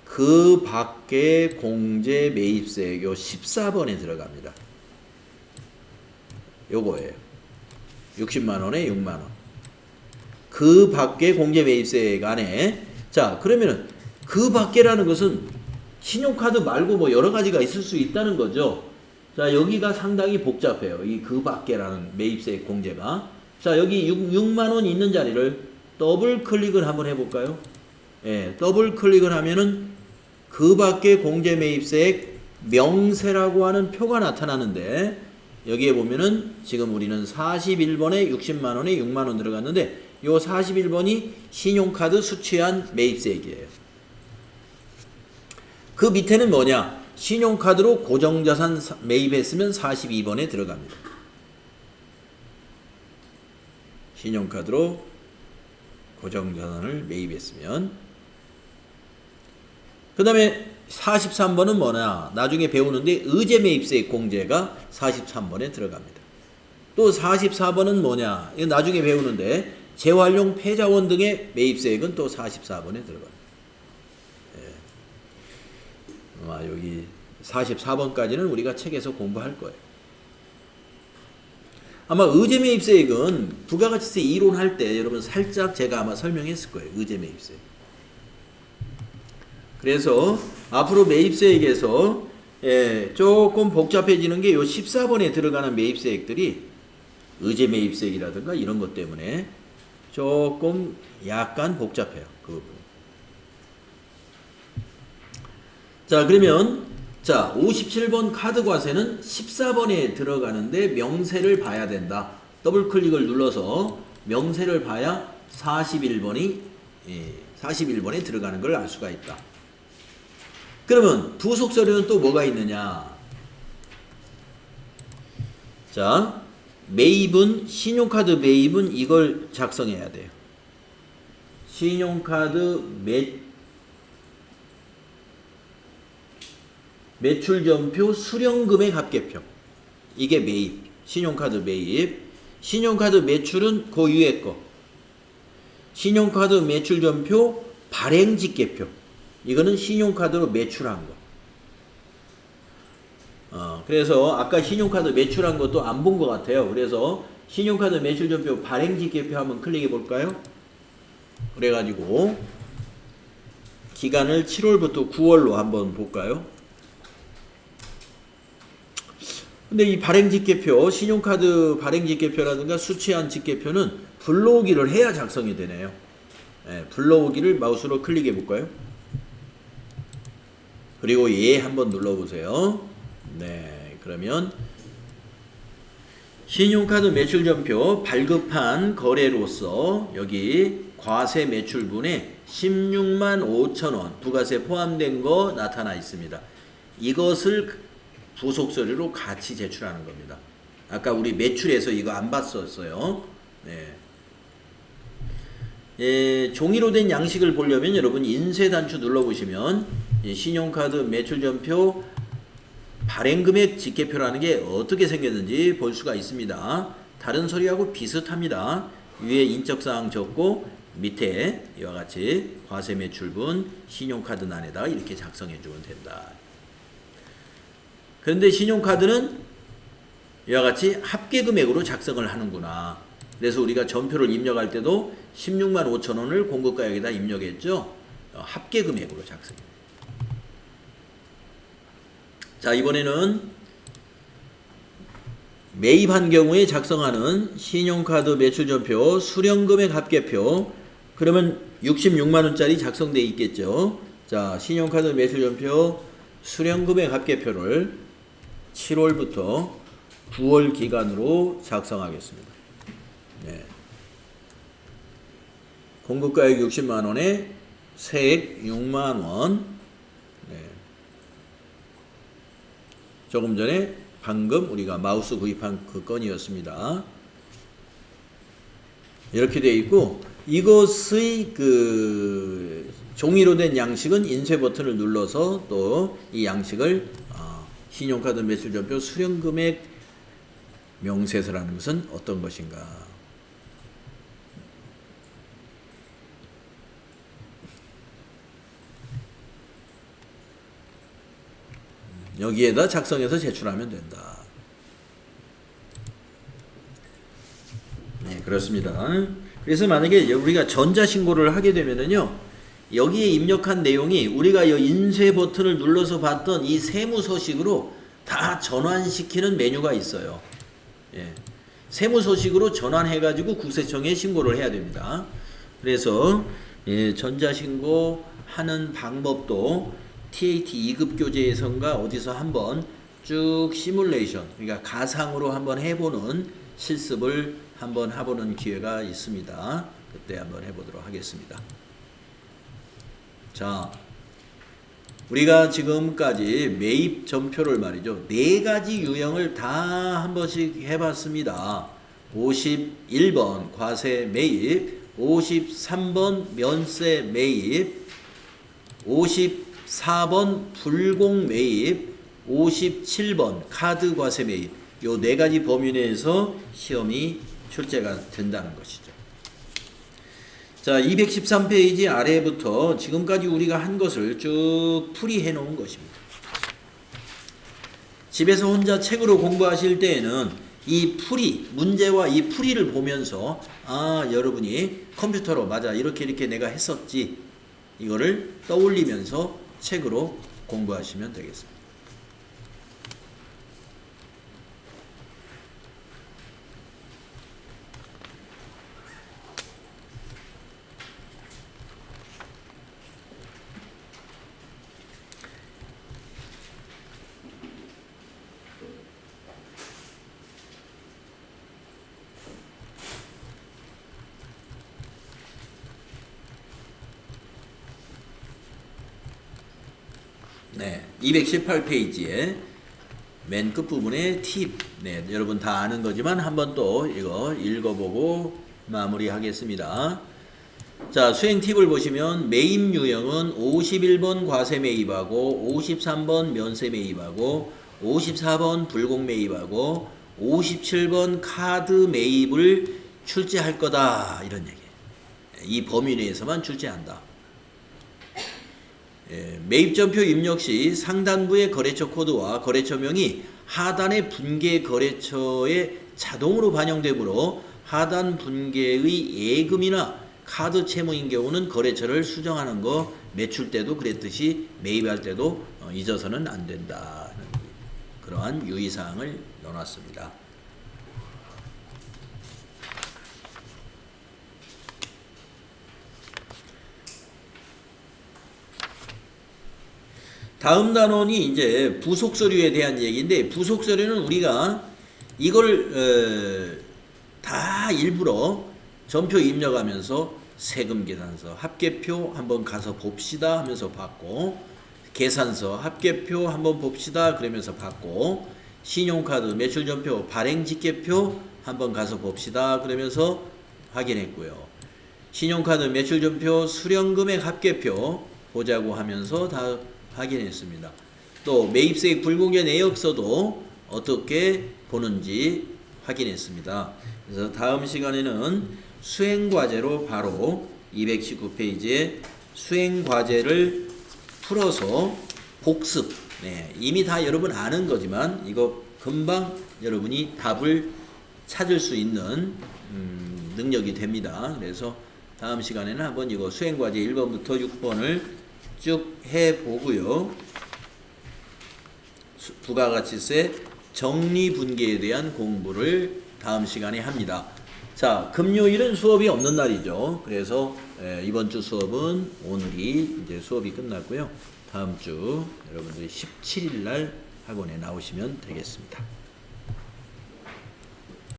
그 밖에 공제 매입세 요 14번에 들어갑니다. 요거예요. 60만원에 6만원. 그 밖에 공제 매입세액 안에. 자, 그러면은 그 밖에라는 것은 신용카드 말고 뭐 여러 가지가 있을 수 있다는 거죠. 자, 여기가 상당히 복잡해요. 이 그 밖에라는 매입세액 공제가. 자, 여기 6만원 있는 자리를 더블 클릭을 한번 해볼까요? 예, 더블 클릭을 하면은 그 밖에 공제 매입세액 명세라고 하는 표가 나타나는데, 여기에 보면은 지금 우리는 41번에 60만원에 6만원 들어갔는데, 요 41번이 신용카드 수취한 매입세액이에요. 그 밑에는 뭐냐? 신용카드로 고정자산 매입했으면 42번에 들어갑니다. 신용카드로 고정자산을 매입했으면. 그 다음에 43번은 뭐냐? 나중에 배우는데 의제매입세액 공제가 43번에 들어갑니다. 또 44번은 뭐냐? 이거 나중에 배우는데 재활용 폐자원 등의 매입세액은 또 44번에 들어갑니다. 여기 44번까지는 우리가 책에서 공부할 거예요. 아마 의제매입세액은 부가가치세 이론할 때 여러분 살짝 제가 아마 설명했을 거예요. 의제매입세액. 그래서 앞으로 매입세액에서 조금 복잡해지는 게 요 14번에 들어가는 매입세액들이 의제매입세액이라든가 이런 것 때문에 조금 약간 복잡해요. 그 부분. 자, 그러면 자 57번 카드과세는 14번에 들어가는데 명세를 봐야 된다. 더블 클릭을 눌러서 명세를 봐야 41번에 들어가는 걸 알 수가 있다. 그러면 부속 서류는 또 뭐가 있느냐? 자, 매입은 신용카드 매입은 이걸 작성해야 돼요. 신용카드 매출전표 수령금액 합계표. 이게 매입. 신용카드 매입. 신용카드 매출은 그 위에 거. 신용카드 매출전표 발행직계표. 이거는 신용카드로 매출한 거. 그래서 아까 신용카드 매출한 것도 안 본 것 같아요. 그래서 신용카드 매출전표 발행직계표 한번 클릭해 볼까요? 그래가지고 기간을 7월부터 9월로 한번 볼까요? 근데 이 발행직계표, 신용카드 발행직계표라든가 수취한 직계표는 불러오기를 해야 작성이 되네요. 불러오기를 마우스로 클릭해 볼까요? 그리고 예 한번 눌러보세요. 네, 그러면 신용카드 매출전표 발급한 거래로서 여기 과세 매출분에 16만 5천 원 부가세 포함된 거 나타나 있습니다. 이것을 부속 서류로 같이 제출하는 겁니다. 아까 우리 매출에서 이거 안 봤었어요. 네. 종이로 된 양식을 보려면 여러분 인쇄 단추 눌러보시면 신용카드 매출전표 발행금액 집계표라는 게 어떻게 생겼는지 볼 수가 있습니다. 다른 서류하고 비슷합니다. 위에 인적사항 적고 밑에 이와 같이 과세매출분 신용카드란에다가 이렇게 작성해 주면 된다. 그런데 신용카드는 이와 같이 합계금액으로 작성을 하는구나. 그래서 우리가 전표를 입력할 때도 16만 5천 원을 공급가액에다 입력했죠. 합계금액으로 작성해요. 자, 이번에는 매입한 경우에 작성하는 신용카드 매출전표 수령금액 합계표. 그러면 66만 원짜리 작성되어 있겠죠. 자, 신용카드 매출전표 수령금액 합계표를 7월부터 9월 기간으로 작성하겠습니다. 네. 공급가액 60만 원에 세액 6만 원. 네. 조금 전에 방금 우리가 마우스 구입한 그 건이었습니다. 이렇게 되어 있고, 이것의 그 종이로 된 양식은 인쇄 버튼을 눌러서 또 이 양식을 신용카드 매출전표 수령금액 명세서라는 것은 어떤 것인가. 여기에다 작성해서 제출하면 된다. 네, 그렇습니다. 그래서 만약에 우리가 전자신고를 하게 되면은요, 여기에 입력한 내용이 우리가 이 인쇄 버튼을 눌러서 봤던 이 세무서식으로 다 전환시키는 메뉴가 있어요. 예. 세무서식으로 전환해가지고 국세청에 신고를 해야 됩니다. 그래서 전자신고 하는 방법도 TAT 2급 교재에선가 어디서 한번 쭉 시뮬레이션, 그러니까 가상으로 한번 해보는 실습을 한번 해보는 기회가 있습니다. 그때 한번 해보도록 하겠습니다. 자, 우리가 지금까지 매입 전표를 말이죠. 4가지 유형을 다 한 번씩 해봤습니다. 51번 과세 매입, 53번 면세 매입, 54번 불공 매입, 57번 카드 과세 매입. 요 4가지 범위 내에서 시험이 출제가 된다는 것이죠. 자, 213페이지 아래부터 지금까지 우리가 한 것을 쭉 풀이해 놓은 것입니다. 집에서 혼자 책으로 공부하실 때에는 이 풀이, 문제와 이 풀이를 보면서 여러분이 컴퓨터로 맞아 이렇게 내가 했었지, 이거를 떠올리면서 책으로 공부하시면 되겠습니다. 네, 218페이지에 맨 끝부분에 팁, 네, 여러분 다 아는 거지만 한번 또 이거 읽어보고 마무리하겠습니다. 자, 수행 팁을 보시면 매입 유형은 51번 과세 매입하고 53번 면세 매입하고 54번 불공 매입하고 57번 카드 매입을 출제할 거다, 이런 얘기예요. 이 범위 내에서만 출제한다. 매입전표 입력 시 상단부의 거래처 코드와 거래처명이 하단의 분계 거래처에 자동으로 반영되므로 하단 분계의 예금이나 카드 채무인 경우는 거래처를 수정하는 거, 매출 때도 그랬듯이 매입할 때도 잊어서는 안 된다. 그러한 유의사항을 넣어놨습니다. 다음 단원이 이제 부속서류에 대한 얘기인데, 부속서류는 우리가 이걸 다 일부러 전표 입력하면서 세금계산서, 합계표 한번 가서 봅시다 하면서 봤고, 계산서 합계표 한번 봅시다 그러면서 받고, 신용카드 매출전표 발행직계표 한번 가서 봅시다 그러면서 확인했고요. 신용카드 매출전표 수령금액 합계표 보자고 하면서 다 확인했습니다. 또 매입세액 불공개 내역서도 어떻게 보는지 확인했습니다. 그래서 다음 시간에는 수행과제로 바로 219페이지에 수행과제를 풀어서 복습, 이미 다 여러분 아는 거지만 이거 금방 여러분이 답을 찾을 수 있는 능력이 됩니다. 그래서 다음 시간에는 한번 이거 수행과제 1번부터 6번을 쭉 해보고요. 부가가치세 정리분계에 대한 공부를 다음 시간에 합니다. 자, 금요일은 수업이 없는 날이죠. 그래서 이번 주 수업은 오늘이 이제 수업이 끝났고요. 다음 주 여러분들이 17일 날 학원에 나오시면 되겠습니다.